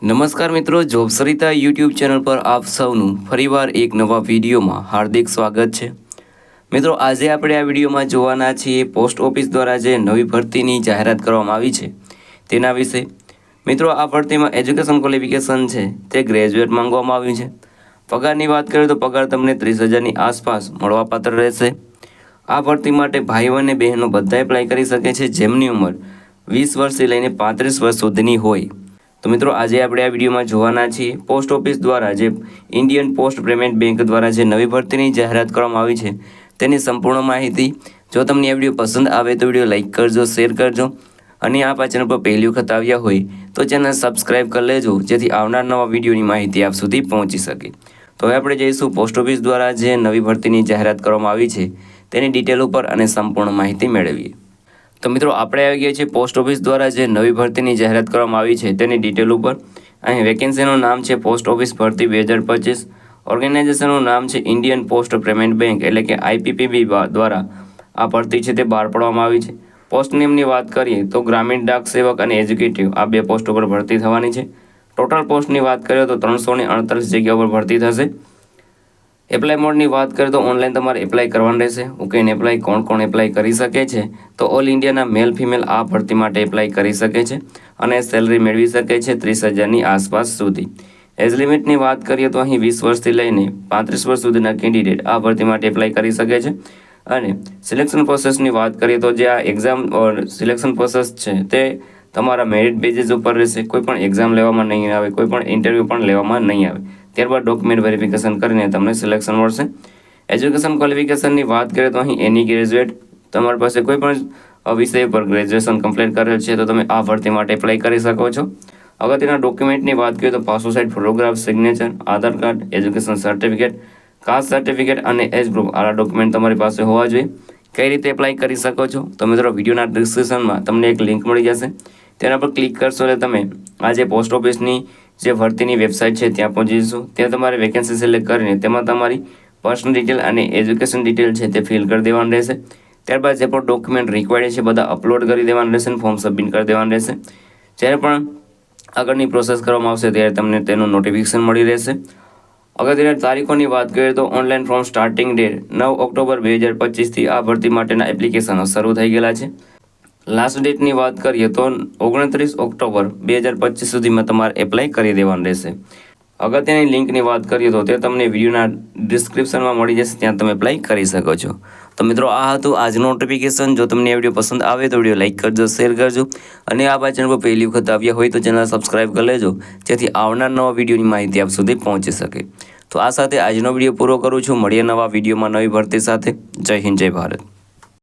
નમસ્કાર મિત્રો, job Sarita YouTube channel પર આપ સૌનું ફરીવાર એક નવા વિડીયોમાં હાર્દિક સ્વાગત છે। મિત્રો, આજે આપણે આ વિડીયોમાં જોવાના છીએ પોસ્ટ ઓફિસ દ્વારા જે નવી ભરતીની જાહેરાત કરવામાં આવી છે તેના વિશે। મિત્રો, આ ભરતીમાં એજ્યુકેશન ક્વોલિફિકેશન છે તે ગ્રેજ્યુએટ માંગવામાં આવ્યું છે। પગારની વાત કરીએ તો પગાર તમને 30,000ની આસપાસ મળવાપાત્ર રહેશે। આ ભરતી માટે ભાઈઓ અને બહેનો બધા એપ્લાય કરી શકે છે જેમની ઉંમર 20 વર્ષથી લઈને 35 વર્ષ સુધીની હોય। તો મિત્રો, આજે આપણે આ વિડીયોમાં જોવાના છીએ પોસ્ટ ઓફિસ દ્વારા જે ઇન્ડિયન પોસ્ટ પેમેન્ટ બેંક દ્વારા જે નવી ભરતીની જાહેરાત કરવામાં આવી છે તેની સંપૂર્ણ માહિતી। જો તમને આ વિડીયો પસંદ આવે તો વિડીયો લાઇક કરજો, શેર કરજો અને આપ આ ચેનલ પર પહેલી વખત આવ્યા હોય તો ચેનલ સબસ્ક્રાઈબ કરી લેજો જેથી આવનાર નવા વિડીયોની માહિતી આપ સુધી પહોંચી શકે। તો હવે આપણે જઈશું પોસ્ટ ઓફિસ દ્વારા જે નવી ભરતીની જાહેરાત કરવામાં આવી છે તેની ડિટેલ ઉપર અને સંપૂર્ણ માહિતી મેળવીએ। તો મિત્રો, આપણે આવી ગયા છીએ પોસ્ટ ઓફિસ દ્વારા જે નવી ભરતીની જાહેરાત કરવામાં આવી છે તેની ડિટેલ ઉપર। અહીં વેકેન્સીનું નામ છે પોસ્ટ ઓફિસ ભરતી 2025। ઓર્ગેનાઇઝેશનનું નામ છે ઇન્ડિયન પોસ્ટ પેમેન્ટ બેંક એટલે કે IPPB દ્વારા આ ભરતી છે તે બહાર પાડવામાં આવી છે। પોસ્ટ નેમની વાત કરીએ તો ગ્રામીણ ડાક સેવક અને એજ્યુકેટિવ આ બે પોસ્ટ ઉપર ભરતી થવાની છે। ટોટલ પોસ્ટની વાત કરીએ તો 338 જગ્યા પર ભરતી થશે। એપ્લાય મોડની વાત કરીએ તો ઓનલાઈન તમારે એપ્લાય કરવાનું રહેશે। ઓકે, એપ્લાય કોણ એપ્લાય કરી શકે છે તો ઓલ ઇન્ડિયાના મેલ ફિમેલ આ ભરતી માટે એપ્લાય કરી શકે છે અને સેલરી મેળવી શકે છે 30,000ની આસપાસ સુધી। એજ લિમિટની વાત કરીએ તો અહીં 20 વર્ષથી લઈને 35 વર્ષ સુધીના કેન્ડિડેટ આ ભરતી માટે એપ્લાય કરી શકે છે। અને સિલેક્શન પ્રોસેસની વાત કરીએ તો જે આ એક્ઝામ સિલેક્શન પ્રોસેસ છે તે તમારા મેરિટ બેઝિસ ઉપર રહેશે। કોઈ પણ એક્ઝામ લેવામાં નહીં આવે, કોઈ પણ ઇન્ટરવ્યૂ પણ લેવામાં નહીં આવે। ત્યારબાદ ડોક્યુમેન્ટ વેરિફિકેશન કરીને તમને સિલેક્શન મળશે। એજ્યુકેશન ક્વોલિફિકેશનની વાત કરીએ તો અહીં એની ગ્રેજ્યુએટ તમારી પાસે કોઈ પણ વિષય પર ગ્રેજ્યુએશન કમ્પ્લીટ કરેલ છે તો તમે આ ભરતી માટે એપ્લાય કરી શકો છો। અગત્યના ડોક્યુમેન્ટની વાત કરીએ તો passport size photograph, signature, Aadhaar card, education certificate, caste certificate અને એજ ગ્રુપ આ ડોક્યુમેન્ટ તમારી પાસે હોવા જોઈએ। કઈ રીતે એપ્લાય કરી શકો છો તો મિત્રો, વિડીયોના ડિસ્ક્રિપ્શનમાં તમને એક લિંક મળી જશે, તેના પર ક્લિક કરશો એટલે તમે આજે પોસ્ટ ઓફિસની જે ભરતીની વેબસાઇટ છે ત્યાં પહોંચી જશો। ત્યાં તમારે વેકેન્સી સિલેક્ટ કરીને તેમાં તમારી પર્સનલ ડિટેલ અને એજ્યુકેશન ડિટેલ છે તે ફિલ કરી દેવાનું રહેશે। ત્યારબાદ જે પણ ડોક્યુમેન્ટ રિક્વાયર્ડ છે બધા અપલોડ કરી દેવાનું રહેશે અને ફોર્મ સબમિટ કરી દેવાનું રહેશે। જ્યારે પણ આગળની પ્રોસેસ કરવામાં આવશે ત્યારે તમને તેનું નોટિફિકેશન મળી રહેશે। અગત્યની તારીખોની વાત કરીએ તો online form starting date 9 October 2025થી આ ભરતી માટેના એપ્લિકેશનો શરૂ થઈ ગયેલા છે। લાસ્ટ ડેટની વાત કરીએ તો 29 ઓક્ટોબર 2025 સુધીમાં તમારે એપ્લાય કરી દેવાનું રહેશે। અગત્યની લિંકની વાત કરીએ તો તે તમને વિડીયોના ડિસ્ક્રિપ્શનમાં મળી જશે, ત્યાં તમે એપ્લાય કરી શકો છો। તો મિત્રો, આ હતું આજનું નોટિફિકેશન। જો તમને આ વિડીયો પસંદ આવે તો વિડીયો લાઇક કરજો, શેર કરજો અને આ ચેનલ પર પહેલી વખત આવ્યા હોય તો ચેનલ સબસ્ક્રાઈબ કરી લેજો જેથી આવનાર નવા વિડીયોની માહિતી આપ સુધી પહોંચી શકે। તો આ સાથે આજનો વિડીયો પૂરો કરું છું। મળીએ નવા વિડીયોમાં નવી ભરતી સાથે। જય હિન્દ, જય ભારત।